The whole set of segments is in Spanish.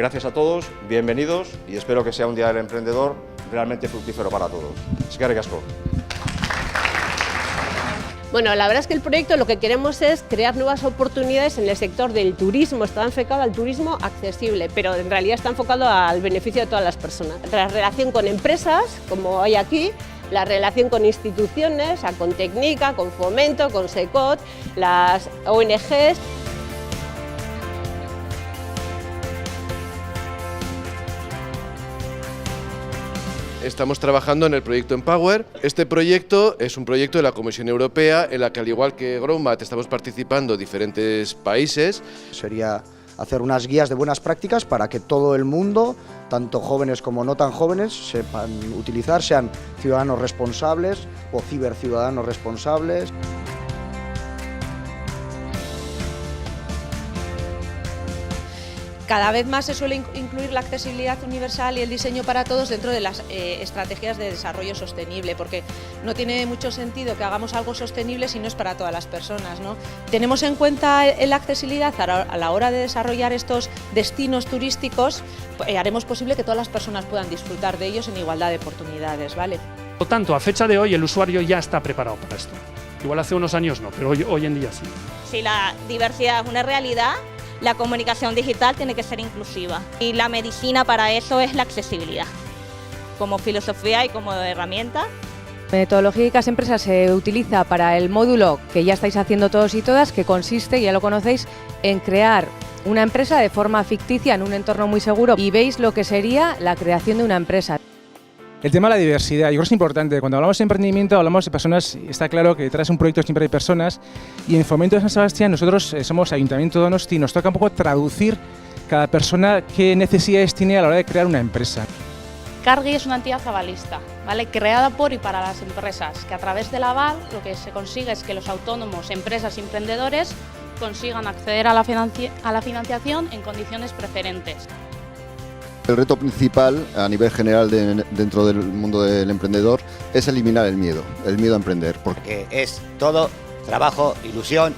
Gracias a todos, bienvenidos y espero que sea un Día del Emprendedor realmente fructífero para todos. Eskerrik asko. Bueno, la verdad es que el proyecto lo que queremos es crear nuevas oportunidades en el sector del turismo. Está enfocado al turismo accesible, pero en realidad está enfocado al beneficio de todas las personas. La relación con empresas, como hay aquí, la relación con instituciones, con Tecnica, con Fomento, con Secot, las ONGs. Estamos trabajando en el proyecto Empower. Este proyecto es un proyecto de la Comisión Europea en la que, al igual que Growmat, estamos participando diferentes países. Sería hacer unas guías de buenas prácticas para que todo el mundo, tanto jóvenes como no tan jóvenes, sepan utilizar, sean ciudadanos responsables o ciberciudadanos responsables. Cada vez más se suele incluir la accesibilidad universal y el diseño para todos dentro de las estrategias de desarrollo sostenible, porque no tiene mucho sentido que hagamos algo sostenible si no es para todas las personas, ¿no? Tenemos en cuenta la accesibilidad a la hora de desarrollar estos destinos turísticos, haremos posible que todas las personas puedan disfrutar de ellos en igualdad de oportunidades, ¿vale? Por lo tanto, a fecha de hoy el usuario ya está preparado para esto. Igual hace unos años no, pero hoy en día sí. Si la diversidad es una realidad, la comunicación digital tiene que ser inclusiva y la medicina para eso es la accesibilidad, como filosofía y como herramienta. Metodológicas Empresas se utiliza para el módulo que ya estáis haciendo todos y todas, que consiste, ya lo conocéis, en crear una empresa de forma ficticia en un entorno muy seguro y veis lo que sería la creación de una empresa. El tema de la diversidad, yo creo que es importante. Cuando hablamos de emprendimiento, hablamos de personas, está claro que detrás de un proyecto siempre hay personas, y en Fomento de San Sebastián nosotros somos Ayuntamiento de Donosti y nos toca un poco traducir cada persona qué necesidades tiene a la hora de crear una empresa. Cargi es una entidad avalista, ¿vale? Creada por y para las empresas, que a través del aval lo que se consigue es que los autónomos, empresas y emprendedores consigan acceder a la financiación en condiciones preferentes. El reto principal a nivel general dentro del mundo del emprendedor es eliminar el miedo a emprender. Porque es todo trabajo, ilusión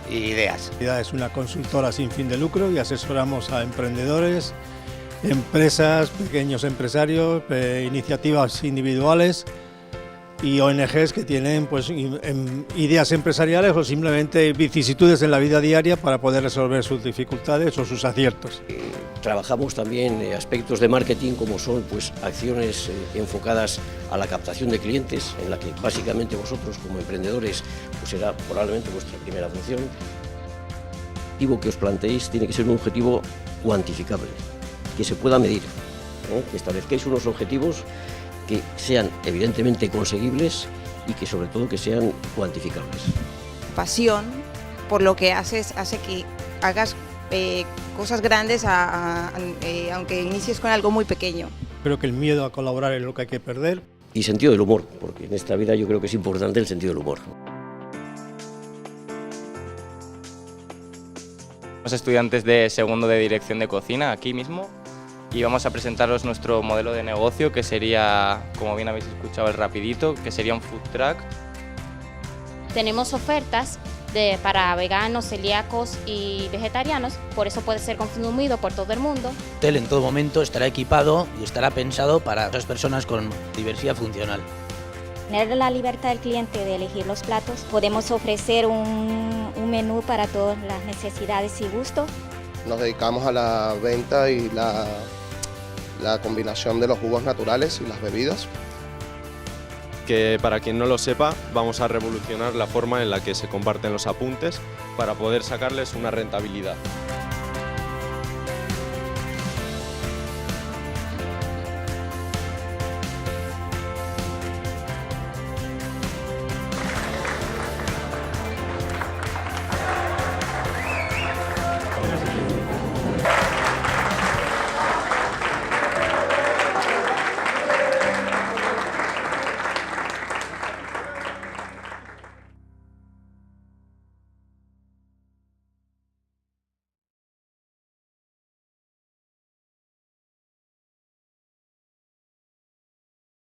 e ideas. Es una consultora sin fin de lucro y asesoramos a emprendedores, empresas, pequeños empresarios, iniciativas individuales y ONGs que tienen pues, ideas empresariales o simplemente vicisitudes en la vida diaria para poder resolver sus dificultades o sus aciertos. Trabajamos también aspectos de marketing como son pues, acciones enfocadas a la captación de clientes, en la que básicamente vosotros como emprendedores pues, será probablemente vuestra primera función. El objetivo que os planteéis tiene que ser un objetivo cuantificable, que se pueda medir, que establezcáis unos objetivos que sean evidentemente conseguibles y que sobre todo que sean cuantificables. Pasión por lo que haces hace que hagas cosas grandes aunque inicies con algo muy pequeño. Creo que el miedo a colaborar es lo que hay que perder. Y sentido del humor, porque en esta vida yo creo que es importante el sentido del humor. Somos estudiantes de segundo de dirección de cocina aquí mismo. Y vamos a presentaros nuestro modelo de negocio, que sería, como bien habéis escuchado, el rapidito, que sería un food truck. Tenemos ofertas para veganos, celíacos y vegetarianos, por eso puede ser consumido por todo el mundo. El hotel en todo momento estará equipado y estará pensado para las personas con diversidad funcional. Tener la libertad del cliente de elegir los platos, podemos ofrecer un menú para todas las necesidades y gustos. Nos dedicamos a la venta y la combinación de los jugos naturales y las bebidas. Que para quien no lo sepa, vamos a revolucionar la forma en la que se comparten los apuntes para poder sacarles una rentabilidad.